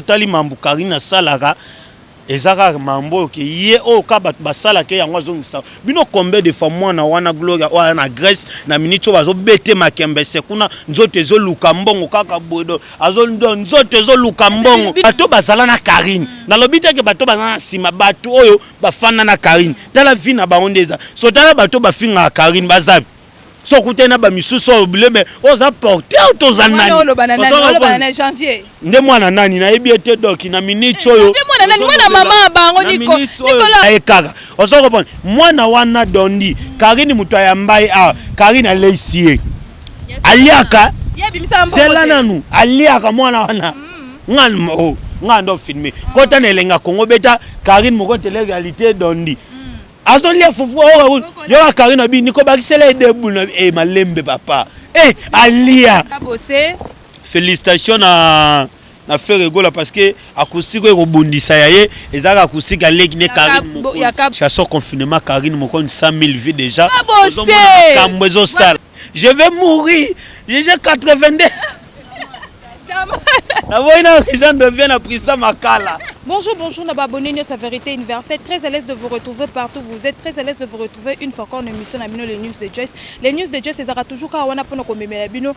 tali mambu Karine salaka ezaka mambo ke ye o ka bat basala ke yango zongisa bino combien de fois mwana wana gloria wana Grèce na minito bazo bete makembe sekuna nzoto ezoluka mbongo kaka bodo azondo nzoto ezoluka mbongo bato bazala na Karine na lobita ke bato bazana sima bato oyo bafana na Karine tala vina baondeza so tala bato bafinga Karine bazabi so kutena ba misuso bilebe oza porter tozanani na janvier nde mwana nani na yebi ete doki na minute oyo nde mwana nani mwana mama bango Nicolas ekaka ozo kopona mwana wana dondi Karine muto ya mbai a Karine alesie aliaka sela nanu aliaka mwana wana ngano ngando filmer kota na elenga Kongo beta Karine moko tele réalité dondi Aston lia fufu yo Karine bi niko bakisela debu na malembe papa alia félicitations na faire gola parce que akusiko ekobundisa yaye ezaka akusika leki ne Karine chasseur confinement Karine moko 100 000 vies déjà je vais mourir j'ai 82 les gens deviennent appris ça makala. Bonjour, bonjour, abonné à sa vérité universelle. Très à l'aise de vous retrouver partout. Vous êtes très à l'aise de vous retrouver une fois qu'on émission à les news de Joyce. Les news de Joyce, c'est toujours quand on a pour nous bino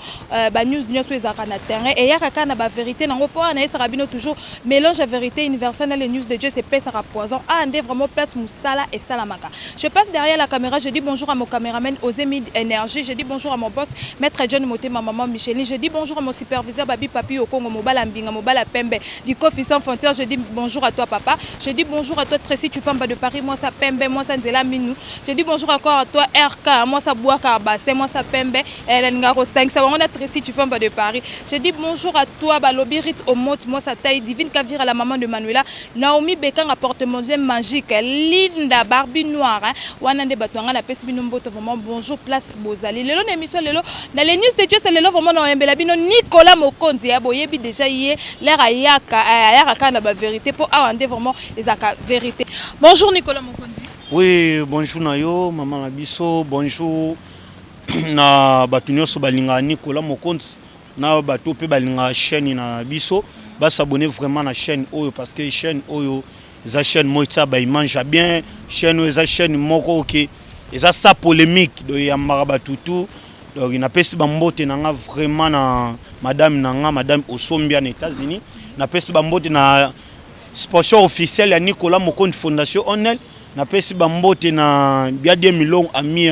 news news sur na terrain et yaka na ba vérité na ngopo na esa rabino toujours mélange la vérité universelle les news de Joyce et pèse à poison. Ah, ande vraiment place Moussala et Salamaka. Je passe derrière la caméra, je dis bonjour à mon caméraman Ozemi Énergie, je dis bonjour à mon boss Maître John Moté, ma maman Micheline, je dis bonjour à mon superviseur Babi Papi au Congo Mobala Mbinga Mobala Pembe du Kofi sans frontières, je dis bonjour à toi papa, je dis bonjour à toi Tracy Tupamba de Paris, moi ça Pembe, moi ça Nzela Minou, je dis bonjour encore à toi RK, moi ça Bouaka Bassé, moi ça Pembe, Ngaro 5, ça on a Tracy Tupamba de Paris, je dis bonjour à toi Balobi Rit Omot, moi ça taille Divine Kavira la maman de Manuela, Naomi Bekan apporte mon Dieu magique, Linda Barbie Noire, Wanande Batouanga la peste Binomboto vraiment bonjour place Bozali, lelo émission lelo, dans les news de Dieu c'est lelo vraiment na Mbela Bino Nicolas Mokonzi, aboyebi déjà hier l'air ayaka na ba vérité pour awande vraiment ezaka vérité. Bonjour Nicolas Mokonzi. Oui, bonjour Nayo, maman Nabiso, bonjour na batu nyonso balinga Nicolas Mokonzi na batu pe balinga chaîne na biso, ba s'abonner vraiment na chaîne oyo parce que chaîne oyo za chaîne moita ba mange bien, chaîne oyo za chaîne moko OK. Eza sa polémique de yambara batutu. Donc il n'a pas si bambote nanga vraiment na madame nanga madame Osombi en États-Unis n'a pas si bambote na sponsor officiel ya Nicolas Mokonzi Fondation Onel n'a pas si bambote na bia 2 millions ami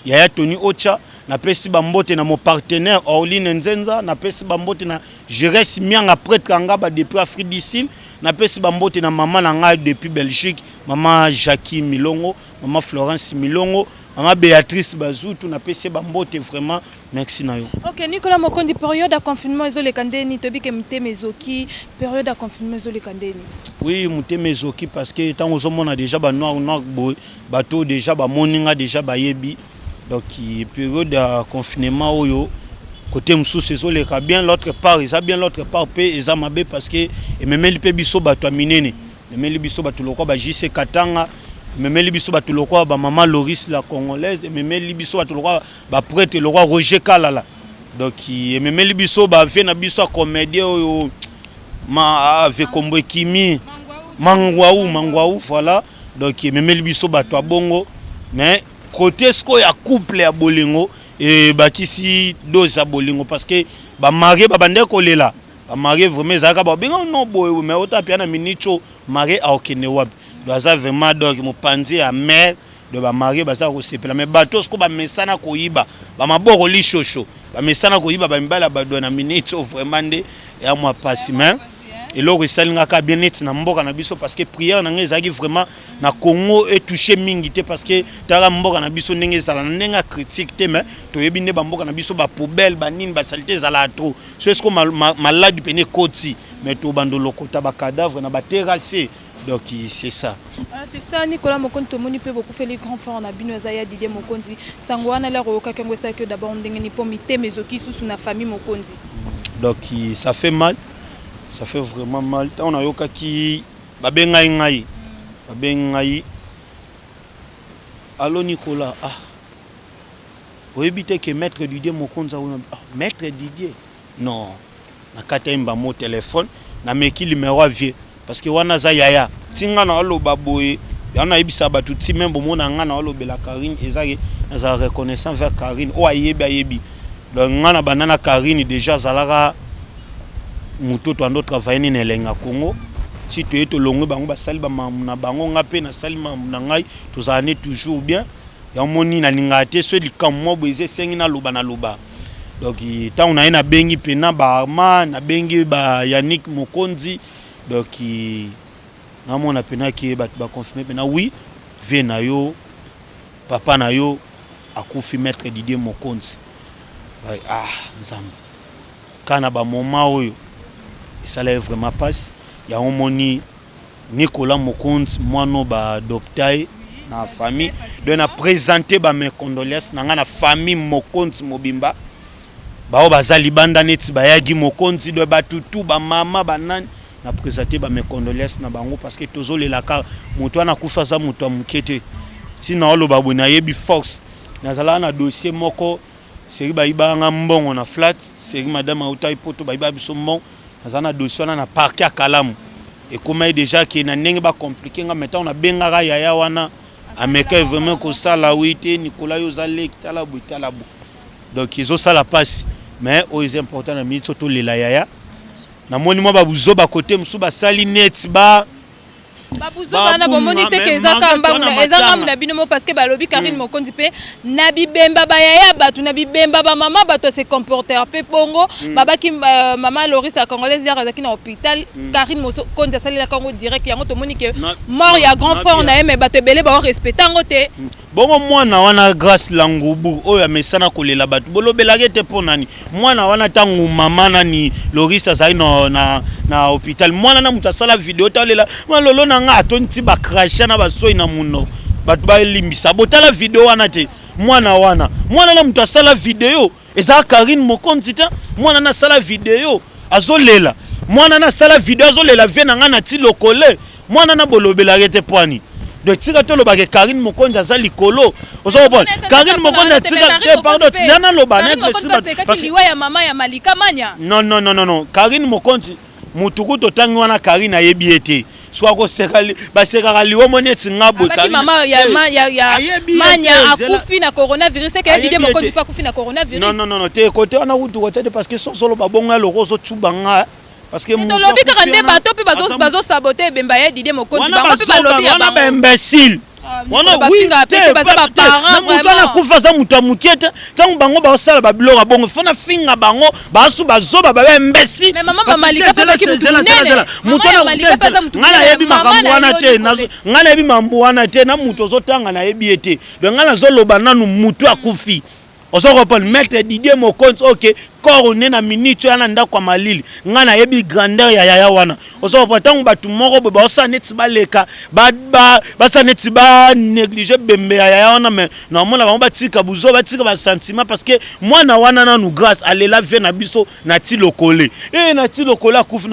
ya Tony Ocha n'a pas si bambote na mon partenaire Orline Nzenza n'a pas si bambote na Jerez Mianga prêtre kanga ba depuis Afrique du Sud n'a pas si bambote na maman nanga depuis Belgique maman Jackie Milongo maman Florence Milongo Maman Béatrice Bazou, tu n'as pas essayé de vraiment. Merci Nayo. Ok, Nicolas Mokonzi, période de confinement, ils ont les candés, Tobi que Mouté Mezoki, période de confinement, ils ont les candés. Oui, Mouté Mezoki, parce que tant aux hommes, on a déjà noir bateau, déjà moninga, déjà yebi. Donc, période de confinement, oyo, côté Moussou, c'est les cas bien, l'autre part, ils ont bien l'autre part, ils ont mabé parce que, et même les pébisso bateau à minene, même les bisso bateau loko, JC Katanga. Même les biso ba tulokwa ba maman Loris la congolaise même les biso ba tulokwa ba prêtre le roi Roger Kalala donc même les biso ba fait na biso comédien ma avec combo kimi mangwaou voilà donc même les biso ba to bongo mais côté ce ya couple ya bolingo et ba kisi dose ya bolingo parce que ba marié ba bande kolela ba marié vraiment zaka ba bingo non boy mais autant pia na minicho marié a okene wapi doit vraiment donc mon panzi à mère de ba marier ba ça ko sepela mais bateau ce ko ba mesana ko yiba ba maboko li chocho ba mesana ko yiba ba mbala ba do na minute vraiment de ya moi passe mais et loko salinga ka bien net na mboka na biso parce que prière na ngezaki vraiment na Congo est touché mingité parce que tala mboka na biso ndenge sala ndenga critique te mais to yebi ne ba mboka na biso ba poubelle ba nini ba saleté zala trop c'est ce ko malade pene koti mais to bandolo kota ba cadavre na ba terrasser. Donc c'est ça. C'est ça Nicolas Mokonzi tomoni peut beaucoup faire les grands frères na bino Zaya Didier Mokonzi sangwana la roka kengo ça que d'abord ndenge ni pomité mezoki sous na famille Mokonzi. Donc ça fait mal. Ça fait vraiment mal. On a yoka ki babenga ngai. Allô Nicolas. Ah. Vous évitez que maître Didier Mokonzi maître Didier. Non. Na kata mba mo téléphone na meki numéro vie parce que wana za yaya tinga na oloba boye yana yebisa batu ti même bomona nga na olobela Karine ezaki na reconnaissance vers Karine o ayebi donc nga na banana Karine déjà zalaka mutoto ando travailler na lenga Congo si tu es to longo bango basali ba na bango nga pe na sali na ngai tozane toujours bien ya moni na linga te so likammo boise sengi na loba na loba donc tant on a na bengi pena ba ma na bengi ba Yannick Mokonzi donc na mona pena ki ba confirmer pena oui ve na yo papa na yo akufi maître Didier Mokonzi nzambe kana ba moment oyo ça lève vraiment passe ya omoni Nicolas Mokonzi mono ba adopté na famille de na présenter ba mes condoléances na na famille Mokonzi mobimba ba bazali banda neti ba yagi Mokonzi de batutu ba mama banani na présenter ba mes condoléances na bango parce que tozo le laka moto na kufa za moto mukete sina olo babu na yebi force na zala na dossier moko seri ba ibanga mbongo na flat seri madame autai poto ba iba biso mbongo na dossier na parquet Kalamu et comme déjà qui na ndenge ba compliqué nga maintenant na bengaka yaya wana ameka vraiment ko sala wite Nicolas Yozale kitala butala bu donc ils ont ça la passe mais au est important na minute surtout les yaya na moni mo ba buzo ba côté musu ba sali net ba babuzo bana bomoni te ke ezaka na binomo parce que balobi Karine Mokonzi pe na bibemba ba yaya batu na bibemba ba mama bato se comporter pe bongo babaki mama Loris la congolaise ya razaki na hôpital Karine Mokonzi sali la Congo direct yango to moni ke mort ya grand fort na mais bato belé ba respecter ngo te bongo mwana wana grâce langubu oyo amesana kolela batu bolobelage te ponani mwana wana tangu mama nani Loris azali na hôpital mwana na mutasala vidéo talela malolo na nga atonti ba crasha na basoi na muno batu ba limbisa botala vidéo wana te mwana na mutasala vidéo eza Karine Mokonzi ta mwana na sala vidéo azolela mwana na sala vidéo azolela vie na nga na ti lokole mwana na bolobelage te poani de tika to lobake Karine Mokonzi azali kolo ozo Karine Mokonzi tika te pardon tiana lobane parce que liwa ya mama ya Malika Manya non Karine Mokonzi mutuku to tangi wana Karine ayebi ete soit ko sekali ba sekala liwo moneti ngabo Karine mama ya Manya akufi na coronavirus que Didier Mokonzi pas akufi na coronavirus non te côté wana wutu ko tete parce que solo ba bonga loko zo tubanga parce que mon lobby karande bato pe bazo saboter bemba ya Didier Mokonzi bango pe ba lobby ya bango ba imbécile wana oui te na kufa za mutu amukete tangu bango ba osala ba biloko bongo fona finga bango basu bazoba ba imbécile mais maman Malika pesa ki mutu nene mutu na Malika pesa mutu ngana yebi makambo wana te ngana yebi mambo wana te na mutu ozotanga na yebi ete de ngana zoloba nanu mutu akufi ozokopona maître Didier Mokonzi ok corone na minute yana ndako kwa malili ngana yebi grandeur ya yaya wana ozokopona tangu batu moko ba osaneti baleka basaneti ba négliger bembe ya yaya wana mais normalement bango batika buzo batika ba sentiment parce que mwana wana nanu grâce alela vie na biso na ti lokole na ti lokole akufi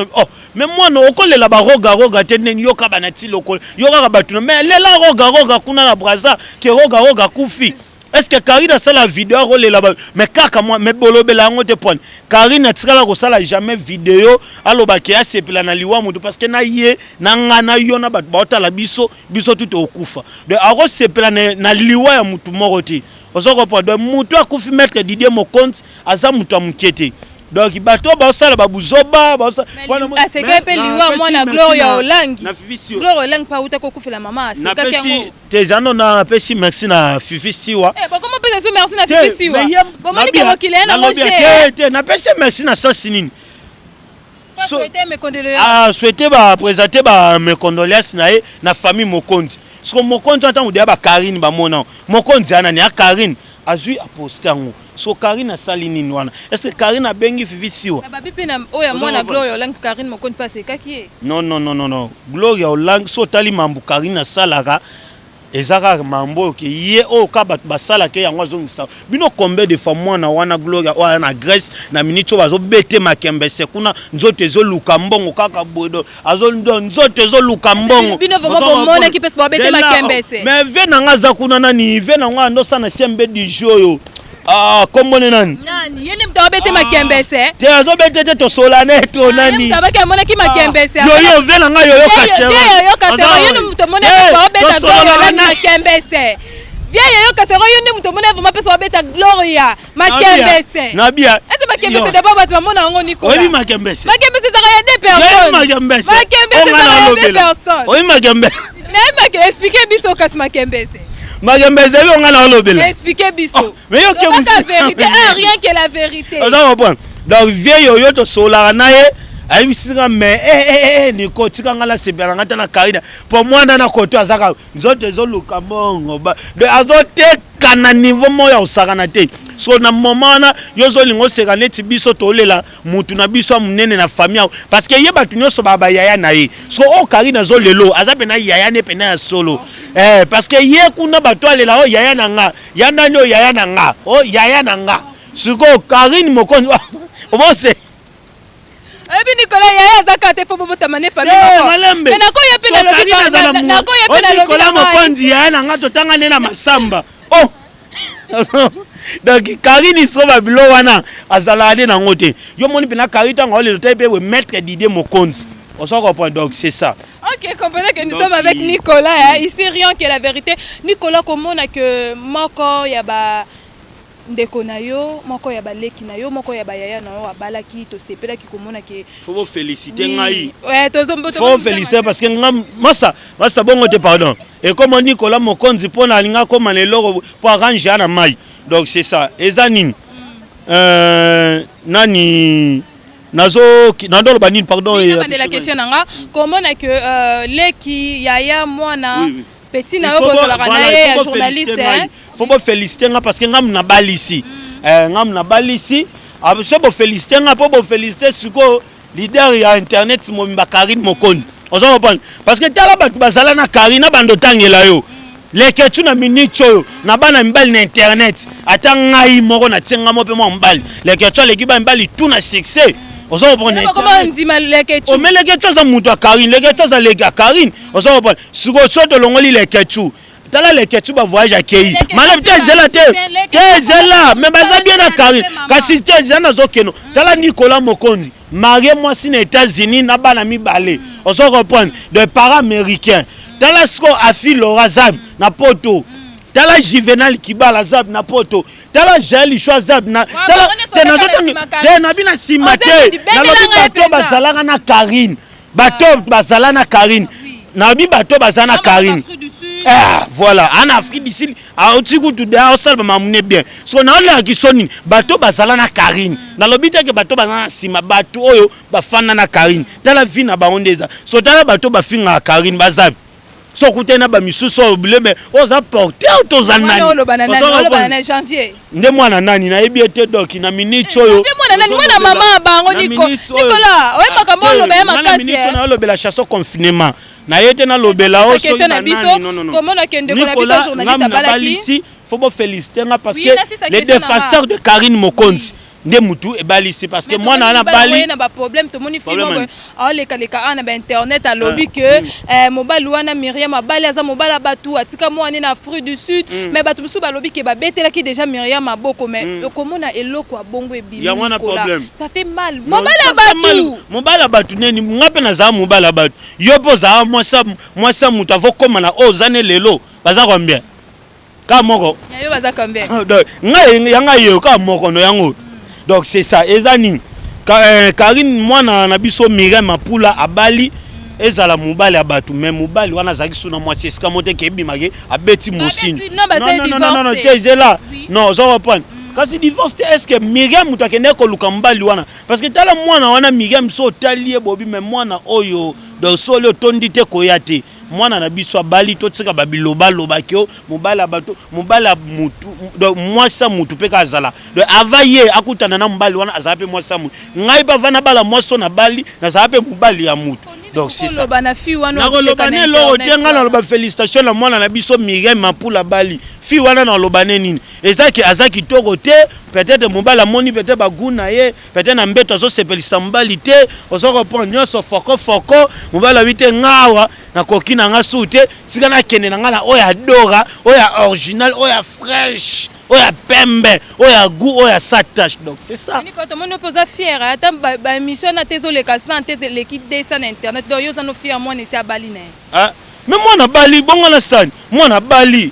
mais mwana okolela ba roga te neni yoka ba na ti lokole yoka batu mais lela roga kuna na Brazza ke roga kufi. Est-ce que Karine a fait la vidéo là-bas? Mais kaka moi, mais bolobela ngote point. Karine a tiré la sala jamais vidéo. Alors bah qui a c'est pela na liwa mutu parce que na ye na ngana yo na bata la biso tout au kufa. De aro c'est pela na liwa ya mutu moroti. Osoko point de mutu a kufi maître Didier Mokonzi aza mutu amukete. Donc bato ba sala ba buzoba ba c'est que pe liwa moi na Gloria Olangi. Gloria Olangi pa uta ko kufela mama c'est ka yango. Tezano na pesi merci na Fifi Siwa. Comment peut-être merci na Fifi Siwa? Comment dit que qu'il est na Roger? Na pesi merci na Sasinine. Souhaiter mes condoléances. Souhaiter ba présenter ba mes condoléances na famille Mokonzi. Parce que Mokonzi entend ou ba Karine ba mona. Mokonzi ana ni a Karine azui aposter ngo. So Karine a salini wana. Est-ce que Karine a bengi Fifi Siwa? Babi pena oya mwana Gloria Olangi Karine Mokonzi passe kaki. Non. Gloria Olangi so tali mambu Karine salaka. Ezaka mambo ke ye o ka bat basala ke yango zongisa bino combien de fois mwana wana Gloria wana Grèce na minute bazo bete makembe sekuna nzoto ezo luka mbongo kaka bodo azo nzoto ezo luka mbongo bino vraiment mona ki pese ba bete makembe se mais ve na ngaza kuna nani ve na ngwa ndo sana sembe du joyo Ah, comment nani? Nani? Yene mtabete makembese. Te azobete te to solane to nani? Mtabeke mona ki makembese. Yo vela nga yo kasero. Yo kasero yene mtomona mtabeta gloria makembese. Viens yo kasero yene mtomona vraiment pesa wabeta gloria makembese. Nabia. Est-ce makembese de baba tu mona ngo Nicolas? Oui makembese. Makembese ça y a deux personnes. Makembese. Makembese ça y a deux personnes. Oui makembese. Naima ke expliquer biso kas makembese. Makembese yo nga na olobela. Expliquer biso. Mais yo ke la vérité, rien que la vérité. On comprend. Donc vieux yo to sola na ye. Ayi singa mais Nico tika ngala sebela ngata na Karina. Pour moi na koto azaka nzote zo luka mongo ba. De azote kana niveau moya usakana te. So na moment na yozo lingo seka neti biso tolela mutu na biso munene na famille parce que ye batu nyoso baba yaya na ye. So o Karina zo lelo azabe na yaya ne pena ya solo. Parce que ye kuna batu alela o yaya na nga. Yanda nyo yaya na nga. O yaya na nga. Suko Karine mokoni. Obose Ebi Nicolas yaya zakate fo bobo tamane famille mako. Mais nako yepe na lobi na nako yepe na lobi. Nicolas mokondi yaya na nga totanga nena masamba. Oh. Donc Karine soba bilo wana azala ade na ngote. Yo moni pena Karita ngole le tebe we maître d'idée mokonzi. On s'en comprend donc c'est ça. OK, comprenez que nous sommes avec Nicolas hein. Ici rien que la vérité. Nicolas comment on a que moko ya ba ndeko na yo moko ya baleki na yo moko ya bayaya na yo abalaki to sepela ki komona ke faut vous féliciter ngai. Ouais, tozombo faut féliciter parce que ngam massa bongo te pardon. Et comme Nicolas mokonzi pona alinga comme lelo pour arranger na mai. Donc c'est ça. Ezanine nani nazo nandolo banine pardon et la question nanga comment na que leki yaya mwana petit na yo bozala kana journaliste hein. Faut pas féliciter parce que ngam na balisi ngam na balisi so bo féliciter nga po bo féliciter suko leader ya internet mo Karine Mokondi on s'en comprend parce que tala batu bazala na Karine bando tangela yo leke tu na minute oyo na bana mbali na internet ata ngai moko na tsenga mo pe mo mbali leke tu leki ba mbali tout na succès on s'en comprend comment on dit leke tu o me leke tu za mutu Karine leke tu za leke Karine on s'en comprend suko so to longoli leke tu tala les ketu ba voyage à Kei malem te zela te zela mais baza bien na Karine kasi te zana zokeno tala Nicolas Mokondi marié moi si na États-Unis na bana mi balé on se reprend de parents américains tala sko afi Laura Zab na poto tala Juvenal Kibala Zab na poto tala Jaël Zab na tala te na zotangi te na bina simate na lobi bato bazalanga na Karine bato bazala na Karine na bi bato bazala na Karine. Ah, voilà, en Afrique d'ici, à Otikou tout dehors, ça va m'amener bien. So na la qui sonne, bateau bazala na Karine. Dans le but que bateau bazala sima bateau oyo ba fana na Karine. Dans la vie na ba ondeza. So dans la bateau ba finga Karine bazab. So kute na ba misuso blebe, oza porter autozanani. On le banana janvier. Nde mwana nani na ebi ete donc na minute oyo. Nde mwana nani mwana mama bango Nicolas. Ouais makambo lo ba makasi. Minute na lo bela chasse confinement. Na yete na lobela o so na nani non. Comment on a kende ko la biso journaliste abalaki. Faut pas féliciter parce que les défenseurs de Karine Mokondi nde mutu e balisi parce que moi na bali na ba problème to moni film ko leka na ba internet a lobby que mobile wana Myriam abali aza mobile batu atika mo ani na Afrique du Sud mais batu musu ba lobby que ba betela ki déjà Myriam aboko mais comment na eloko abongo e bimi ça fait mal mobile batu neni ngape na za mobile batu yo poza moi ça mutu avo koma na ozane lelo baza combien ka moko yo baza combien ngai yanga yo ka moko no yango. Donc c'est ça. Ezani Karine mwana na biso Myriam Mapula abali ezala mobali abatu mais mobali wana zaki suna moi c'est ska monte ke bimage abeti mosini. Non t'es là. Non, ça va pas. Kasi divorce est-ce que Myriam mutakende ko luka mbali wana parce que tala mwana wana Myriam so talie bobi mais mwana oyo donc solo tondite koyate mwana na biso abali to tsika babiloba loba kyo mobala bato mobala mutu donc moi ça mutu pe kazala donc avaye akutana na mbali wana azape moi ça mutu ngai ba vana bala moi so na bali na zape mobali ya mutu donc c'est ça na kolobane lo tenga na loba félicitations la mwana na biso Myriam Mapula bali fi wana na lobane nini ezaki azaki toko te peut-être mobala moni peut-être baguna ye peut-être na mbeto zo sepelisa mbali te ozo reprendre nyoso foko mobala bite ngawa na kokina nga sute sika na kende na nga na oya dora oya original oya fresh oya pembe oya goût oya sa tâche. Donc c'est ça. Ni quand on pose fier ata ba émission na tezo le kasan tezo l'équipe de ça na internet do yo za no fier moi ne si abali na. Ah mais moi na bali bongo na sani moi na bali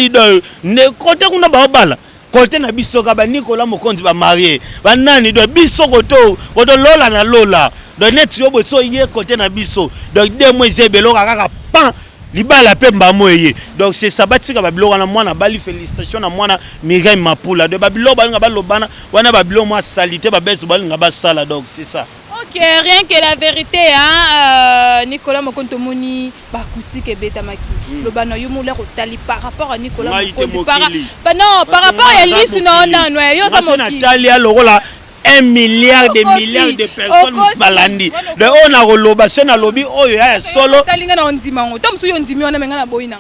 do ne côté kuna ba bala côté na biso ka ba Nicolas Mokonzi ba marié ba nani do biso koto lola na lola do net yo bo so yé côté na biso donc deux mois zebelo kaka pan libala pe mbamo yé donc c'est ça batika ba biloko na moi na bali félicitations na moi na Mireille Mapula de ba biloko ba nga ba lobana wana ba biloko moi salité ba beso ba nga ba sala donc c'est ça. Ok, rien que la vérité, hein, Nicolas Mokonto Moni, acoustique et bêta maki. Le bano yumoula rotali par rapport à Nicolas Mokonto. Non, par rapport à Elise, non, yo ça moki. Natalia Lorola, 1 milliard de personnes malandi. De on a roloba, son a lobby, oh ya solo. Talinga na ondimango. Tom su yondimi on a menga na boyina.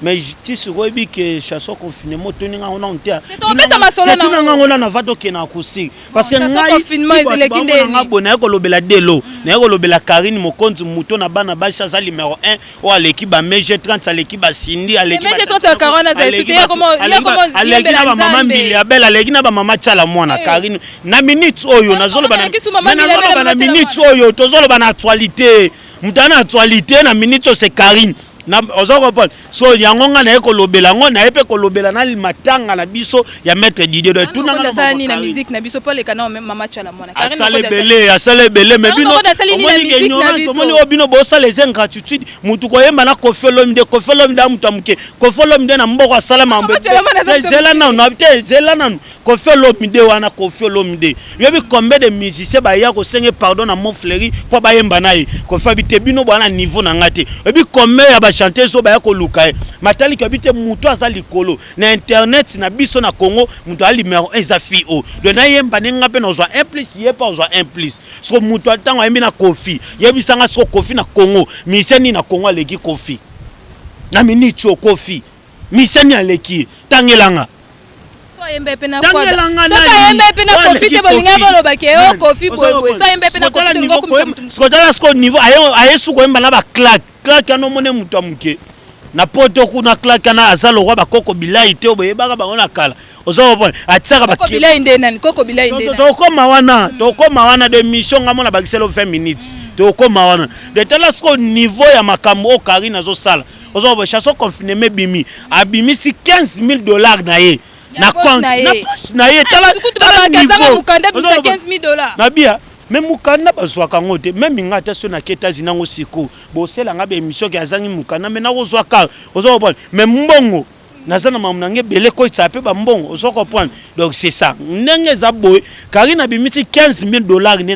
Mais tu sais que chaque confinement toninga on a ontia. On met ma solo na. Toninga on a na vato ke na kusi. Parce que ngai confinement ezele kinde. Na bona ko lobela delo. Na ko lobela Karine Mokonzi muto na bana ba sa numéro 1 ou à l'équipe ba MG 30 à l'équipe ba Cindy à l'équipe. MG 30 Karona za soutenir comment à l'équipe ba maman Mbilia belle à l'équipe ba maman Tchala mwana Karine. Na minute oyo na zolo bana. Na zolo bana minute oyo to zolo bana actualité. Mutana actualité na minute c'est Karine. Na ozoko so yangonga na ekolobela ngo na epe kolobela na matanga na biso ya maître Didier de tout na ça ni na musique na biso pas le canal même mama Tchala mwana asale belé mais bino omoni obino bo sa les ingratitude mutu ko yemba na kofelom de mutamuke kofelom de na mboko asala mambe zela na kofelom de wana kofelom de yebi combien de musiciens ba ya ko senge pardon na mon fléri po ba yemba na ye ko fabite bino bana niveau na ngate yebi combien ya chanter so ba ko luka matali ko bite muto azali kolo na internet na biso na Congo muto ali numéro 1 za FIO de na yemba nenga pe no zo 1 plus ye pa zo 1 plus so muto atango yembi na Kofi yebisanga so Kofi na Congo miseni na Congo aleki Kofi na minute o Kofi miseni aleki tangelanga so yembe pe na kwa so yembe pe na Kofi te bolinga bolo bake o Kofi boy so yembe pe na Kofi te ngoko so dala sko niveau aye su ko yemba na ba claque claque no mone muto amuke na poto kuna claque na azalo roi ba koko bilai te oboye baka ba ona kala ozo bon atsaka ba koko bilai inde nani koko bilai inde to koma wana de mission ngamo na bakiselo 20 minutes to koma wana de tela sko niveau ya makambo o Karine azo sala ozo bo chasso confinement bimi abimi si $15,000 na ye na compte na ye tala niveau $15,000 na bia même mukana bazwaka ngote même ngata so na keta zinango siko bosela ngabe émission ki azangi mukana mais na kozwaka ozo bon mais mbongo nazana mamnange belé ko tsape ba mbongo ozo comprendre donc c'est ça ndenge za boy Karine abimisi $15,000 ne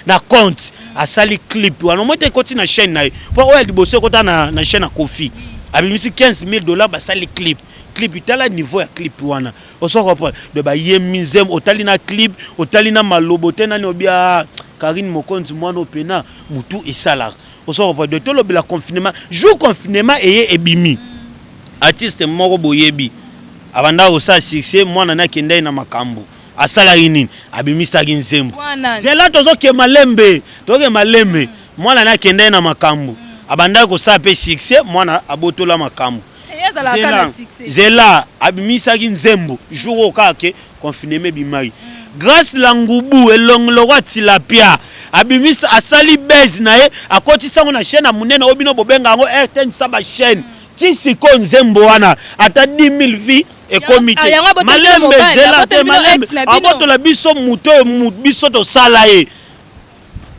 na compte asali clip wana mote koti na chaîne na po oya liboso kota na chaîne na Kofi abimisi $15,000 ba sali clip itala niveau ya clip wana oso comprendre de ba yemizem otali na clip otali na malobo tena ni obia Karine Mokonzi mwana opena mutu esala oso comprendre de tolo bila confinement jour confinement eye ebimi artiste moko boyebi abanda osa succès mwana na kenda na makambo asala nini abimisa ginzembo zela tozo ke malembe mwana na kenda na makambo abanda ko sa pe succès mwana abotola makambo zela abimisaki nzembo jour okake confinement bimai grâce langubu elonglo kwa tilapia abimisa asali base na ye akotisa na chaîne munene obino bobenga ngo RTN saba chaîne tisiko nzembo wana ata 10,000 vies et comité malembe zela te malembe abotola biso muto biso to sala ye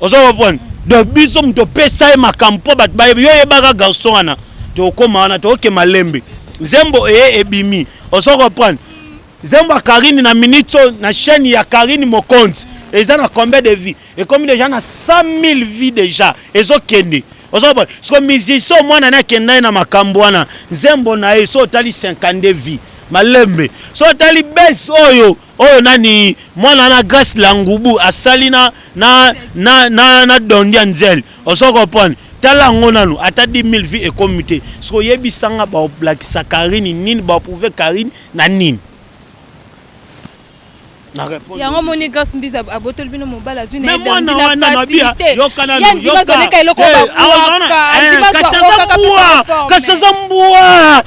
ozo comprendre donc biso muto pesa ye makampo bat ba yo yebaka garçon wana to koma wana to ke malembe Zembo ebimi oso comprendre Zembo Karine na minute na chaîne ya Karine Mokonzi eza na combien de vies et combien de gens na 100,000 vies déjà ezo kende oso comprendre so musicien mwana na kenda na makambo wana Zembo na eso tali 52 vies malembe so tali base oyo nani mwana na Grace Langubu asali na Dondia Nzel oso comprendre tala ngonanu ata 10,000 vies et comité so yebi sanga ba blakisa Karine nini ba prouver Karine na nini na répondre yango moni grâce mbiza abotoli bino mobala zwi na facilité ya ndima zoneka eloko kasaza mbwa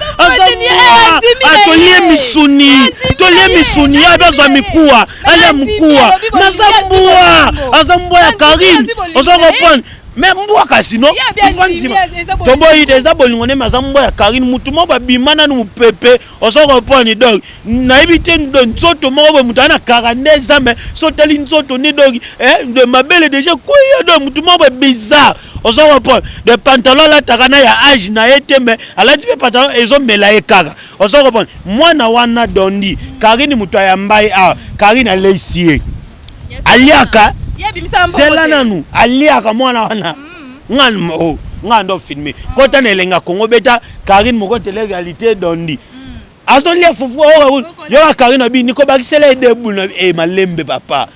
atolie misuni ya bezwa mikuwa ale mkuwa naza mbwa aza mbwa ya Karine ozo comprendre mais mbwa kasino ifanzima toboyi eza bolingo ne maza mbwa ya Karine mutu mo babimana nu pepe ozo comprendre donc na ibite ndo nzoto mo bo mutu ana 42 ans mais soteli nzoto ni donc de mabele déjà koya do mutu mo bizarre ozo comprendre de pantalon la takana ya âge na été mais alati pe pantalon ezo mela ekaka ozo comprendre mwana wana dondi Karine mutu ya mbai a Karine alesie aliaka zela nanu aliaka mwana wana nga ndo filmé kota nelenga Congo beta Karine moko tele réalité dondi azo lia fufu yo Karine abi niko bakisele debu na malembe papa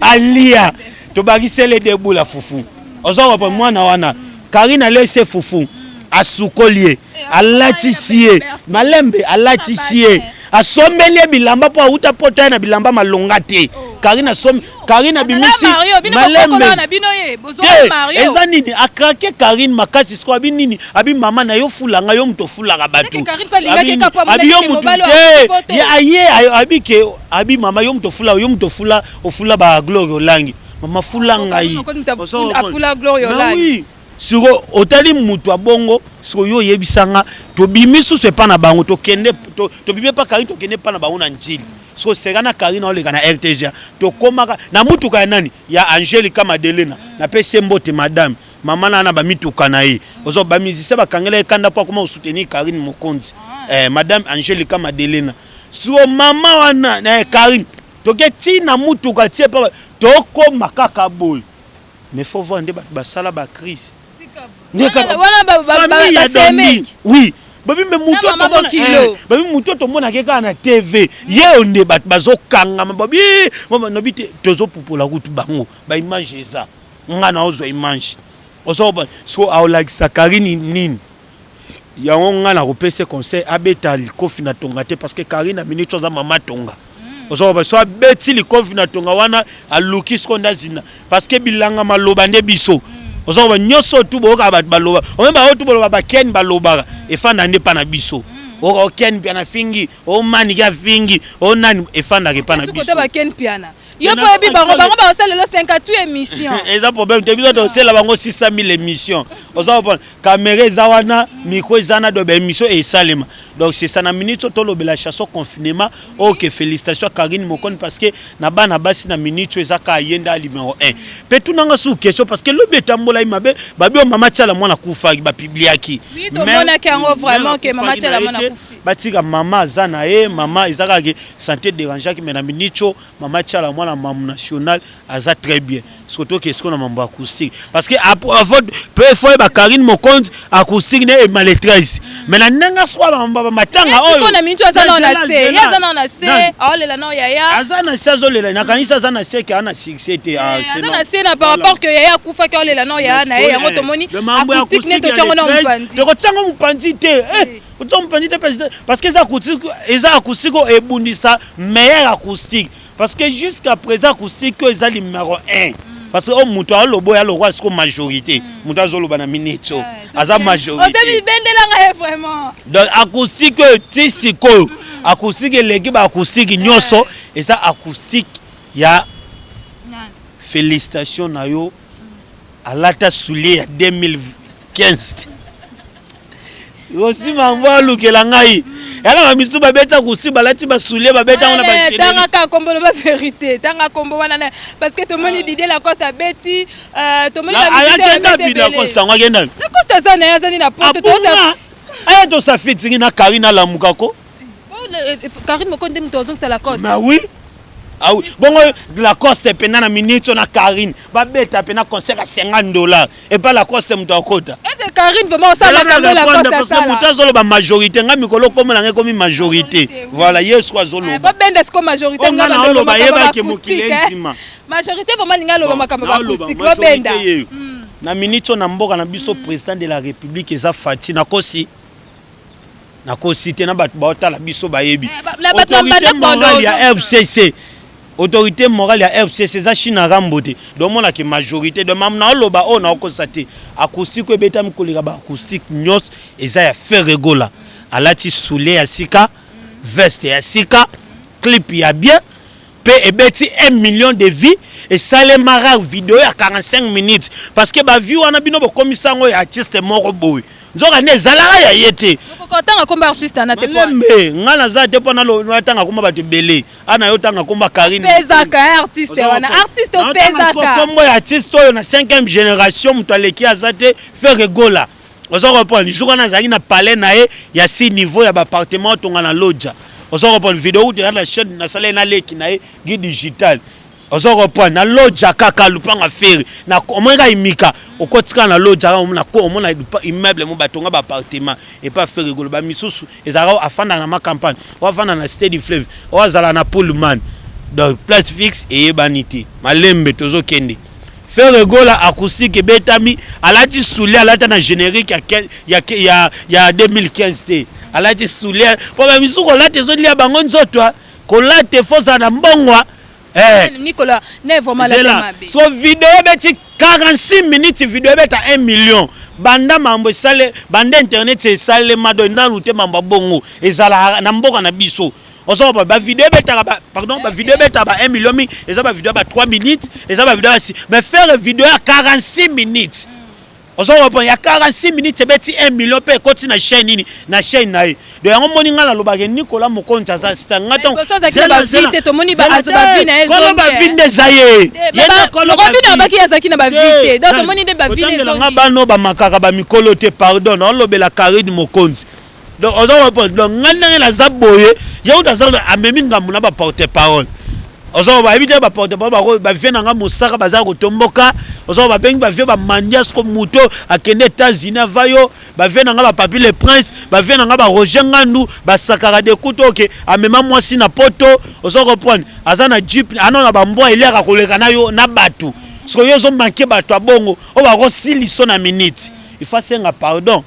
alia to bakisele debu la fufu ozo pa mwana wana Karine alese fufu asukolie alatisie malembe alatisie asombelie bilamba po uta pota na bilamba malonga te Karine bimisi malembe eza nini akrake Karine makasi sko abi nini abi mama na yo fulanga yo mto fulaka batu abi yo mutu aye abi mama yo mto fula ofula ba glory olangi mama fulanga yi afula glory olangi siko otali mutu abongo siko yo yebisanga to bimisu se pa na bango to kende to bibe pa Karine to kende pa na bango na njili so sekana Karine oleka na RTG to komaka na mutuka ya nani ya Angelica Madelena na pese mbote madame mama na ba mituka na ye ozo ba musicien ba kangela ekanda pa koma soutenir Karine Mokonzi madame Angelica Madelena so mama wana na Karine to keti na mutuka tie pa to koma kaka boy mais faut voir nde ba sala ba crise oui babi me muto to mona keka na TV ye onde bat bazokanga babi mama no bite tozo popola kutu bango ba image eza ngana ozo image ozo so like Karine nini yango ngana kopese conseil abeta likofi na tonga te parce que Karine minute za mama tonga ozo so abeti likofi na tonga wana aluki skonda zina parce que bilanga maloba nde biso ozo nyoso tu boka bat baloba omeba otu boloba ba ken baloba efanda nde pa na biso o ken piana fingi o mani ga fingi o nani efanda ke pa na biso ba ken piana yo po ebi bango ba osala le 58 émission eza problème te biso to sela bango 600,000 émissions ozo pa caméra ezawana micro ezana do ba émission et salema donc c'est ça na minute to lobela chanson confinement OK félicitations Karine Mokonzi parce que na bana basi na minute ezaka yenda numéro 1 pe tunanga sous question parce que lobi etambola imabe babi o mama tiala mwana kufa ba publiaki oui to mona ki ngo vraiment que mama tiala mwana kufa batika mama zana mama ezaka ke santé dérangeant qui mais na minute mama tiala mwana mamu national aza très bien surtout que ce qu'on a mambo acoustique parce que avant peu fois ba Karine Mokonzi acoustique ne maîtrise mais na nanga soit mambo matanga oyo on a minute azana na se yazana na se aolela na yaya azana se azolela na kanisa azana se ke ana succès te azana se na par rapport que yaya kufa ke aolela na yaya na yango tomoni acoustique ne to chango na mpanzi to chango mpanzi te to mpanzi te parce que ça acoustique ebundisa meilleur acoustique parce que jusqu'à présent acoustique que ça numéro 1 parce que muto alobo ya lokwa siko majorité muto azoloba na minute aza majorité otebi bendela nga vraiment donc acoustique tisiko acoustique leki ba acoustique nyoso et ça acoustique ya félicitations na yo alata soulier ya 2015 aussi mambo lukela ngai yala misu babeta kusi balati basulie babeta ona ba tanga ka kombo ba vérité tanga kombo wana parce que to moni Didier Lacoste abeti to moni la musique Lacoste ngagenda Lacoste sana yazani na porte to ça aya to sa fiti na Karine Lamukako Karine Mokonzi mtozo c'est Lacoste mais oui ah oui bon Lacoste pena na minute na Karine babeta pena concert à $50 et pas Lacoste mutokota est-ce Karine vraiment ça la Lacoste parce que mutazolo ba majorité ngami kolo comme na comme majorité voilà yes quoi zolo ba bende est comme majorité ngana lo ba yeba ke mokilenzima majorité vraiment ngalo ba makamba acoustique ba benda na minute na mboka na biso président de la république eza Fati na kosi te na bat ba otala biso ba yebi autorité morale ya FCC autorité morale ya RCC za China rambote donc mona ki majorité de mamna loba on na okosate acoustique ebeta mikoleka ba acoustique nyos eza ya Ferregola alati soule ya sika veste ya sika clip ya bien pe ebeti 1 million de vues et sale mara vidéo ya 45 minutes parce que ba view wana bino bo komisango ya artiste moko boy nzoka ne zalaka ya yete kokotanga komba artiste na te lembe ngana za te pona lo tanga komba bato belé ana yo tanga komba Karine pezaka artiste wana artiste o pezaka kombo ya artiste oyo na 5e génération muto aleki azate Ferregola ozo reprendre jour na zaki na palais na ye ya 6 niveau ya ba appartement tonga na lodja ozo reprendre vidéo de la chaîne na salé na leki na ye guide digital ozo reprendre na lodja kaka lupanga feri na omonga imika okotika na lodja na ko omona immeuble mo batonga ba appartement et pas Ferregola ba misusu ezara afanda na ma campagne o afanda na cité du fleuve o azala na Pullman donc place fixe et banité malembe tozo kende Ferregola acoustique betami alati soule alata na générique ya 2015 te alati soule po ba misuko late zo lia bango nzoto ko late fosa na mbongwa Nicolas ne vraiment la so vidéo beti 46 minutes vidéo beta 1 million banda mambo sale banda internet sale mado ndanu te mambo bongo ezala na mboka na biso oso ba vidéo beta pardon ba vidéo beta ba 1 million mi eza ba vidéo ba 3 minutes eza ba vidéo mais faire vidéo à 46 minutes oso ba ya 46 minutes beti 1 million pe koti na chaîne nini na chaîne na ye de yango moni ngala lobake Nicolas Mokonza za stanga ton ba vite to moni ba azoba vina ezo ba vinde zaye yena ko lobina ba ki azaki na ba vite donc moni de ba vine ezo nga bano ba makaka ba mikolo te pardon on lobela Karine Mokonzi donc ozo répondre donc ngana la zaboye ya uta za amemi ngambu na ba porte parole ozo ba ebite ba porte parole ba vient nga musaka baza ko tomboka ozo ba bengi ba vie ba mandias ko muto akende États-Unis vayo ba vient nga ba Papi le Prince ba vient nga ba Roger Ngandu ba sakara de kuto ke amema mwasi na poto ozo reprendre azana jeep anona ba mbwa ileka koleka na yo na batu so yo zo manquer batu abongo o ba ko siliso na minute il faut senga pardon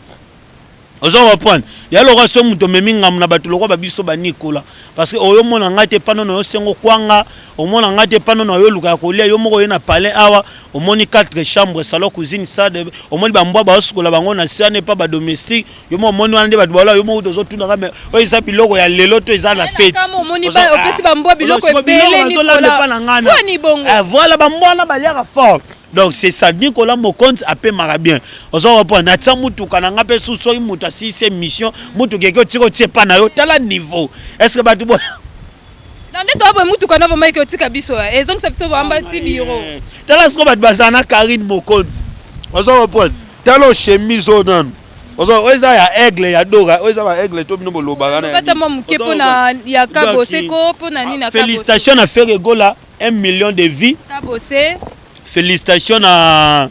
ozo reprendre ya loko so muto meminga na batu loko ba biso ba Nicolas parce que oyo mona ngate pano no sengo kwanga omona ngate pano no yo luka kolia yo moko yo na palais awa omoni 4 chambres salon cuisine salle omoni ba mbwa ba osukola bango na siane pa ba domestique yo mo omoni wana nde batu bala yo moko tozo tuna kama oyo isa biloko ya lelo to eza la fête kama omoni ba opesi ba mbwa biloko ebele Nicolas ni bongo voilà ba mbwa na ba liaka fort. Donc c'est ça, Nicolas Mokonzi a peu marabien. Ozo reprendre na tsa mutu kananga pe suso mutu si c'est mission mutu keko tiko tie pa na yo tala niveau. Est-ce que batu bo dans des toi mutu kana va mai ke tika biso et donc ça biso va amba ti bureau. Tala sko batu bazana Karine Mokonzi. Ozo reprendre tala chemise onan. Ozo oza ya aigle ya dora, oza ba aigle to bino bolobaka na. Kata mamu kepo na ya kabose ko po na nini na kabose. Félicitations à Ferregola 1 million de vies. Kabose. Félicitations à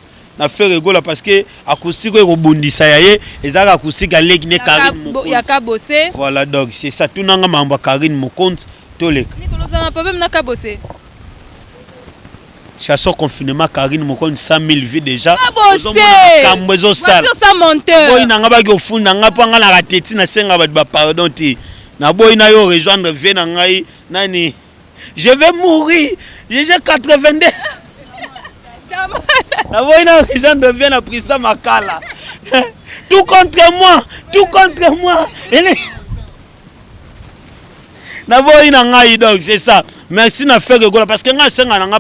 Ferregola parce que acoustique est rebondissa et ça acoustique à l'église Karine Mokonzi. Yakabose. Voilà donc c'est ça tout nanga mamba Karine Mokonzi tolek. Nicolas na problème na kabose. Chanson confinement Karine Mokonzi 100 000 vues déjà. Kabose. Kambezo sala. C'est ça monteur. Boy nanga ba ki ofunda nga pa nga na rateti na senga ba pardon ti. Na boy na yo rejoindre vie na ngai nani. Je vais mourir. J'ai 82. La voix les gens deviennent à prisa makala. Tout contre moi, tout contre moi. La voix ngai donc c'est ça. Merci na Ferregola parce que nga senga nga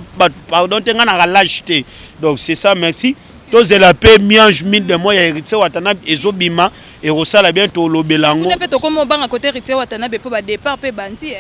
pardon te nga na lâcheté. Donc c'est ça merci. Tous la paix miange mine de moi ya héritier watana ezobima et rosala bien to lobelango. Ne peut to comme banga côté héritier watana be po ba départ pe bandi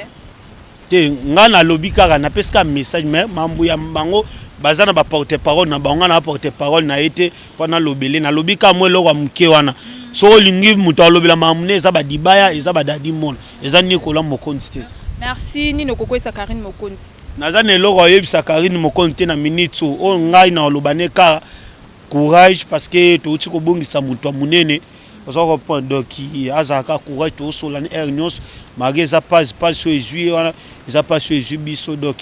te nga na lobby kaka na peska message mais mambu ya bango bazana ba porte parole na bango na porte parole na été pendant lobelé na lobby ka moi loko muke wana so lingi muto lobela mamune eza ba dibaya eza ba dadi mona eza Nicolas Mokonzi te. Merci Nino Kokoisa Karine Mokonzi. Nazane loko yebisa Karine Mokonzi na minute o ngai na lobane ka courage parce que to uti ko bongisa muto munene ozo reprendre donc azaka courage to solane ernios mage za pas sur juillet wana eza pas sur jubiso donc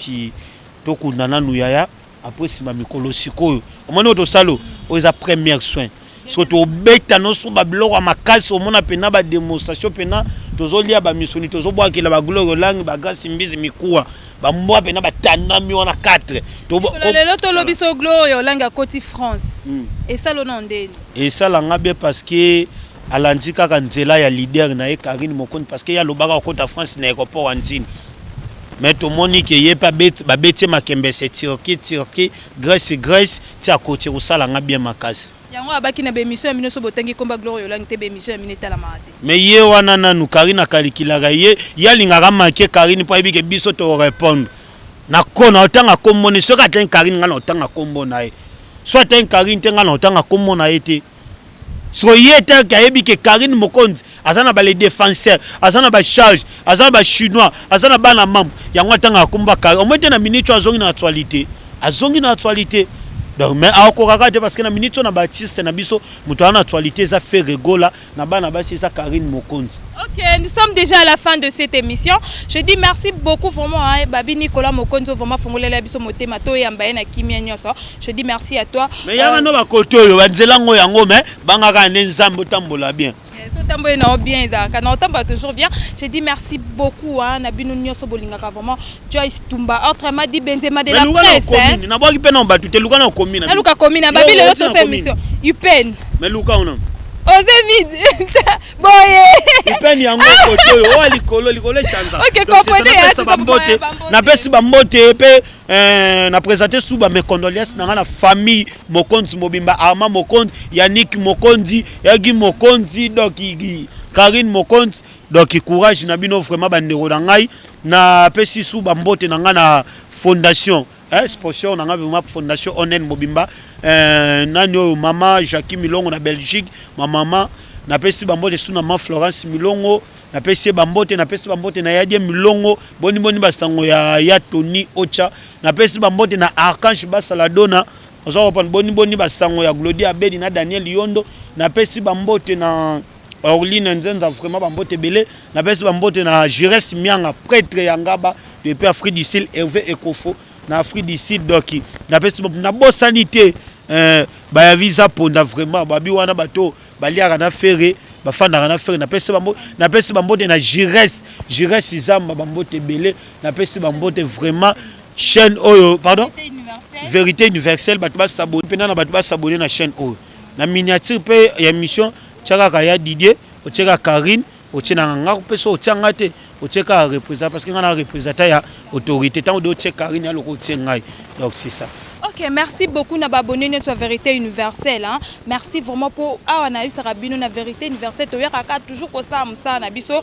to kundana nuyaya après si ma mikolo sikoyo omoni to salo o eza première soin so to beta no so ba biloko makasi omona pena ba démonstration pena tozolia ba misuni tozobwakela ba Gloire Lang ba Grace Mbizi mikuwa ba mbwa pena ba tanami wana 4 lelo tolobi so Gloire Lang à Côte France et ça le nom ndeni et ça la ngabé parce que alandi kaka nzela ya leader na Karine Mokonzi parce que ya lobaka Côte France na aéroport Wantini mais tout monde qui est pas bête ba bête makembe c'est Turquie Grèce ti a côté au sala ngabé makasi yango abaki na bémission ya mino so botangi komba Gloire Lang te bémission ya mineta la marade mais ye wana nanu Karine akalikilaka ye yalingaka make Karine po ebike biso to répondre na kona otanga kombone soka ateng Karine ngana otanga kombo na ye soit ateng Karine te ngana otanga kombo na ye te so ye te kayebi ke Karine Mokonzi azana ba les défenseurs azana ba charge azana ba chinois azana bana mam yango atanga komba Karine au moins na minute azongi na actualité donc mais akokaka te parce que na minute na Baptiste na biso muto na actualité za fait rigola na bana ba ça Karine Mokonzi. Ok, nous sommes déjà à la fin de cette émission. Je dis merci beaucoup vraiment à Babi Nicolas Mokonzi vraiment fongolé la biso motema to yamba na kimia nyoso. Je dis merci à toi. Mais yanga no ba koto yo banzela ngo yango mais bangaka nzambo tambola bien. Tambola na bien ezaka na tamba toujours bien. Je dis merci beaucoup à Nabino nyoso bolingaka vraiment Joyce Tumba autrement dit Benzema de la presse. Na boki pe na batu te luka na commune. Na luka commune Babi le autre émission. Upen. Mais luka ona. Osez vite. Boye. Upen yango koto yo likolo chanza. OK, comprenez na pesi bambote pe na présenter sous ba mes condoléances na famille Mokonzi Mobimba Arma Mokonzi Yannick Mokonzi Yagi Mokonzi donc Karine Mokonzi donc courage na bino vraiment bandeko na ngai na pesi sous bambote na na fondation sponsor na vraiment fondation Onen Mobimba nani mama Jackie Milongo na Belgique ma maman na pesi bambote sous na ma Florence Milongo na pesi bambote na Yadie Milongo boni basango ya Tony Ocha na pesi bambote na Archange Basaladona ozo boni basango ya Glodia Abedi na Daniel Yondo na pesi bambote na Orline Nzenza vraiment bambote belé na pesi bambote na Jires Mianga prêtre yangaba depuis Afrique du Sud Hervé Ekofo na Afrique du Sud donc na pesi na bo sanité ba ya visa ponda vraiment babi wana bato baliaka na ferré bafanda na ferré na pesi bambote na Jires Zamba bambote belé na pesi bambote vraiment chaîne oyo pardon vérité universelle bato ba s'abonner pena na bato ba s'abonner na chaîne oyo na miniature pe ya mission tchaka ya Didier otcheka Karine otchena ngaka pe so otchanga te otcheka représenter parce que ngana représenter ya autorité tant de otcheka Karine ya loko tchengai donc c'est ça. Ok, merci beaucoup na babonné sur Vérité Universelle. Hein. Merci vraiment pour on a eu Sarabino na Vérité Universelle. Toya kaka toujours ko ça msa na biso.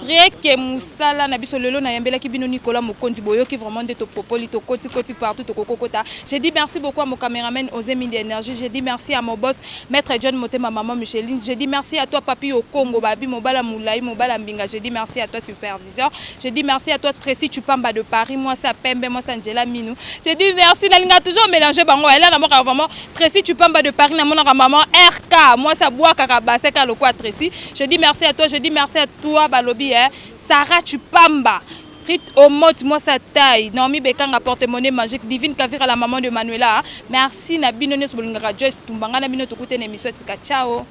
Rien que musala na biso lelo na yambela ki bino Nicolas Mokonzi boyo qui vraiment de to popoli to koti partout to kokota. Je dis merci beaucoup à mon caméraman Osé Mine d'énergie. Je dis merci à mon boss Maître John Motema maman Micheline. Je dis merci à toi papi au Congo babi mobala moulai mobala mbinga. Je dis merci à toi superviseur. Je dis merci à toi Tracy Chupamba de Paris. Moi ça Pembe, moi ça Angela Minou. Je dis merci Nalinga toujours mélanger bango elle a na vraiment Tracy Chupamba de Paris na mona maman RK moi ça bois kaka baseka le quoi Tracy. Je dis merci à toi, je dis merci à toi balobi Sarah Chupamba Rit Omot moi ça taille Naomi Bekanga porte-monnaie magique Divine Kavira la maman de Manuela. Merci na bino ne so bolingaka Joyce Tumbanga na bino to kute na émission tika ciao.